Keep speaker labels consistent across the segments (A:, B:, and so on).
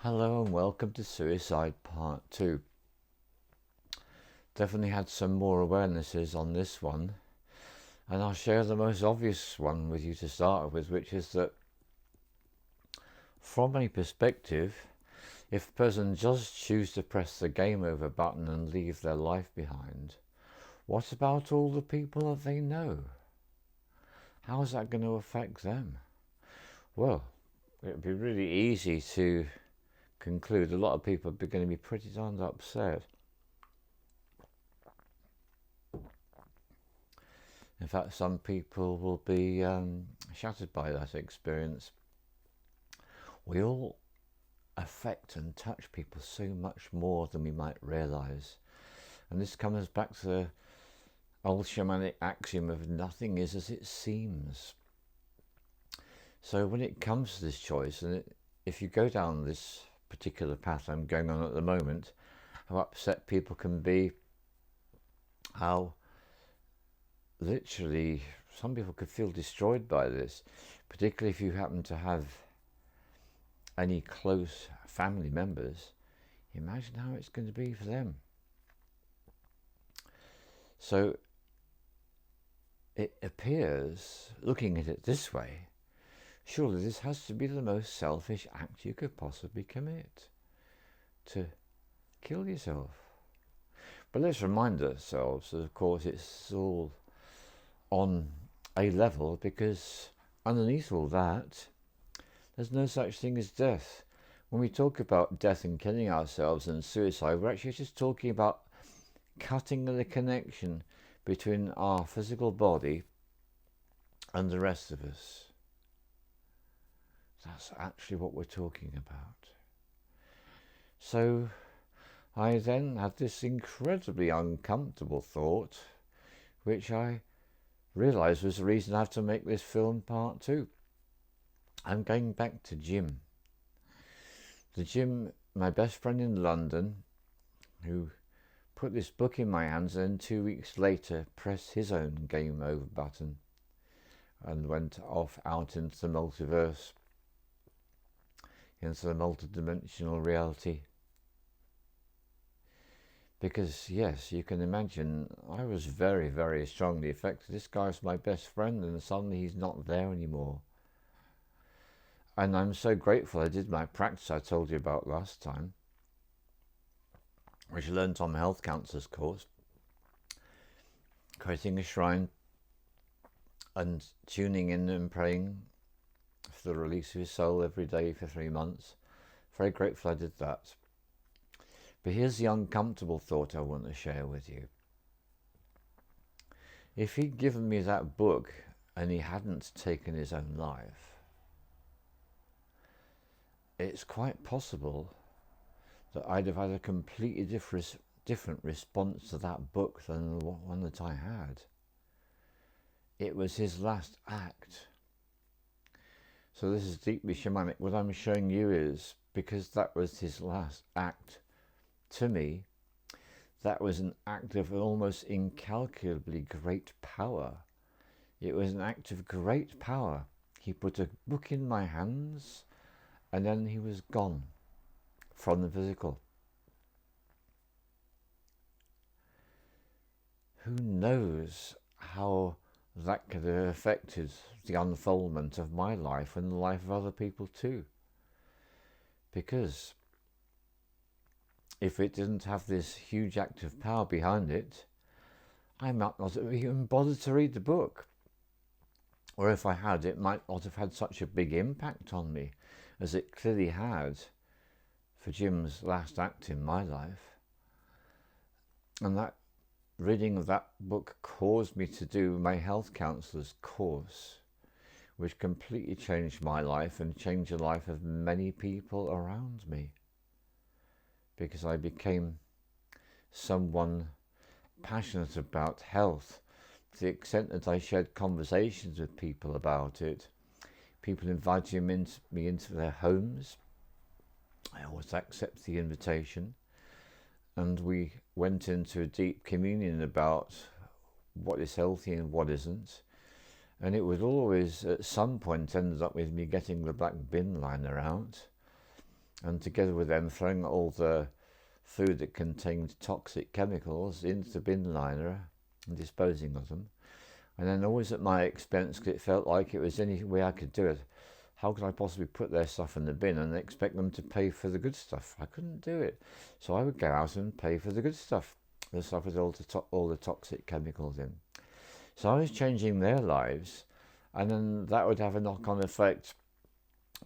A: Hello and welcome to Suicide Part 2. Definitely had some more awarenesses on this one, and I'll share the most obvious one with you to start with, which is that from a perspective, if a person does choose to press the game over button and leave their life behind, what about all the people that they know? How is that going to affect them? Well, it'd be really easy to conclude a lot of people are going to be pretty darned upset. In fact, some people will be shattered by that experience. We all affect and touch people so much more than we might realise. And this comes back to the old shamanic axiom of nothing is as it seems. So when it comes to this choice, if you go down this particular path I'm going on at the moment, how upset people can be, how literally some people could feel destroyed by this, particularly if you happen to have any close family members. Imagine how it's going to be for them. So it appears, looking at it this way, surely this has to be the most selfish act you could possibly commit, to kill yourself. But let's remind ourselves that, of course, it's all on a level, because underneath all that, there's no such thing as death. When we talk about death and killing ourselves and suicide, we're actually just talking about cutting the connection between our physical body and the rest of us. That's actually what we're talking about. So I then had this incredibly uncomfortable thought, which I realised was the reason I have to make this film part 2. I'm going back to Jim. The Jim, my best friend in London, who put this book in my hands and 2 weeks later pressed his own game over button and went off out into the multiverse, into the multidimensional reality. Because yes, you can imagine, I was very, very strongly affected. This guy's my best friend and suddenly he's not there anymore. And I'm so grateful I did my practice I told you about last time, which I learned on my health counselor's course, creating a shrine and tuning in and praying for the release of his soul every day for 3 months. Very grateful I did that. But here's the uncomfortable thought I want to share with you. If he'd given me that book and he hadn't taken his own life, it's quite possible that I'd have had a completely different response to that book than the one that I had. It was his last act. So this is deeply shamanic. What I'm showing you is, because that was his last act, to me, that was an act of almost incalculably great power. It was an act of great power. He put a book in my hands and then he was gone from the physical. Who knows how that could have affected the unfoldment of my life and the life of other people too. Because if it didn't have this huge act of power behind it, I might not have even bothered to read the book. Or if I had, it might not have had such a big impact on me as it clearly had for Jim's last act in my life. And that reading of that book caused me to do my health counsellor's course, which completely changed my life and changed the life of many people around me. Because I became someone passionate about health, to the extent that I shared conversations with people about it. People invited me into their homes. I always accept the invitation. And we went into a deep communion about what is healthy and what isn't. And it would always, at some point, ended up with me getting the black bin liner out and together with them throwing all the food that contained toxic chemicals into the bin liner and disposing of them. And then always at my expense, because it felt like it was any way I could do it. How could I possibly put their stuff in the bin and expect them to pay for the good stuff? I couldn't do it. So I would go out and pay for the good stuff, the stuff with all the toxic chemicals in. So I was changing their lives, and then that would have a knock-on effect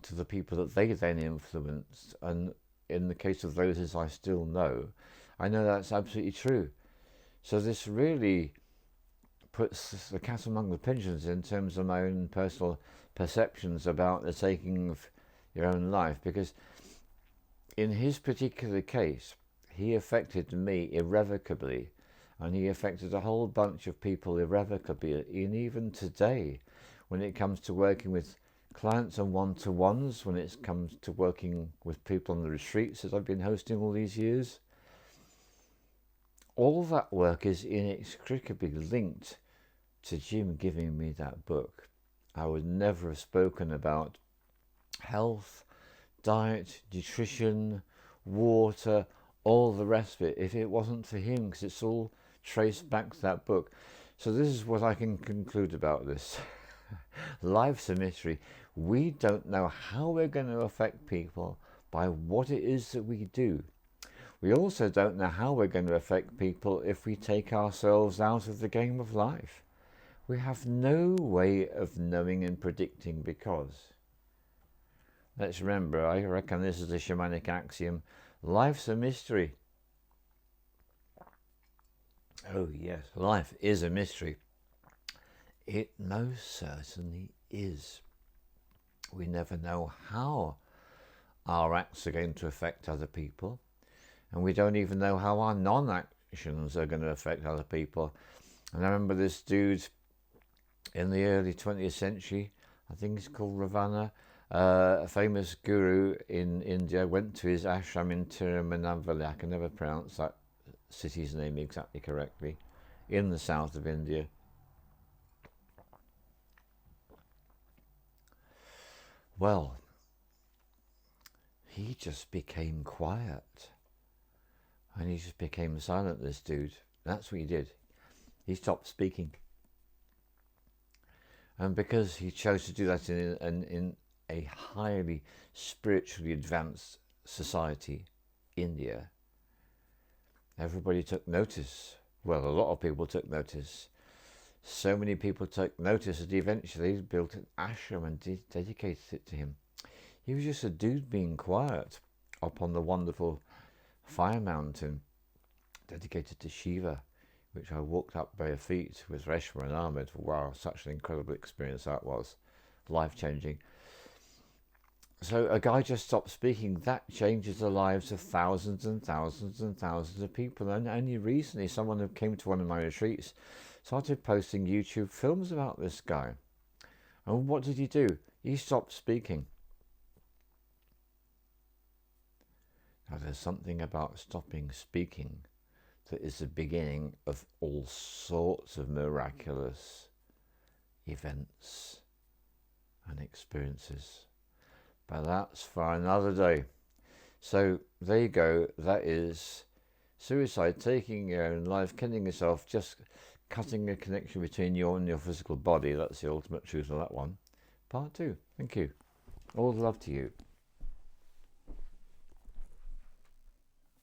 A: to the people that they then influenced. And in the case of those as I still know, I know that's absolutely true. So this really puts the cat among the pigeons in terms of my own personal perceptions about the taking of your own life, because in his particular case, he affected me irrevocably, and he affected a whole bunch of people irrevocably. And even today, when it comes to working with clients and one-to-ones, when it comes to working with people on the retreats that I've been hosting all these years, all that work is inextricably linked to Jim giving me that book. I would never have spoken about health, diet, nutrition, water, all the rest of it if it wasn't for him, because it's all traced back to that book. So this is what I can conclude about this. Life's a mystery. We don't know how we're going to affect people by what it is that we do. We also don't know how we're going to affect people if we take ourselves out of the game of life. We have no way of knowing and predicting, because, let's remember, I reckon this is a shamanic axiom, life's a mystery. Oh yes, life is a mystery. It most certainly is. We never know how our acts are going to affect other people, and we don't even know how our non-actions are going to affect other people. And I remember this dude in the early 20th century, I think he's called Ravana, a famous guru in India, went to his ashram in Tiruvannamalai, I can never pronounce that city's name exactly correctly, in the south of India. Well, he just became quiet, and he just became silent, this dude. That's what he did. He stopped speaking. And because he chose to do that in a highly spiritually advanced society, India, everybody took notice. Well, a lot of people took notice. So many people took notice that eventually he built an ashram and dedicated it to him. He was just a dude being quiet up on the wonderful fire mountain dedicated to Shiva, which I walked up bare feet with Reshma and Ahmed. Wow, such an incredible experience that was. Life-changing. So a guy just stopped speaking. That changes the lives of thousands and thousands and thousands of people. And only recently, someone who came to one of my retreats started posting YouTube films about this guy. And what did he do? He stopped speaking. Now, there's something about stopping speaking that is the beginning of all sorts of miraculous events and experiences. But that's for another day. So there you go. That is suicide, taking your own life, killing yourself, just cutting a connection between you and your physical body. That's the ultimate truth of that one. Part 2. Thank you. All the love to you.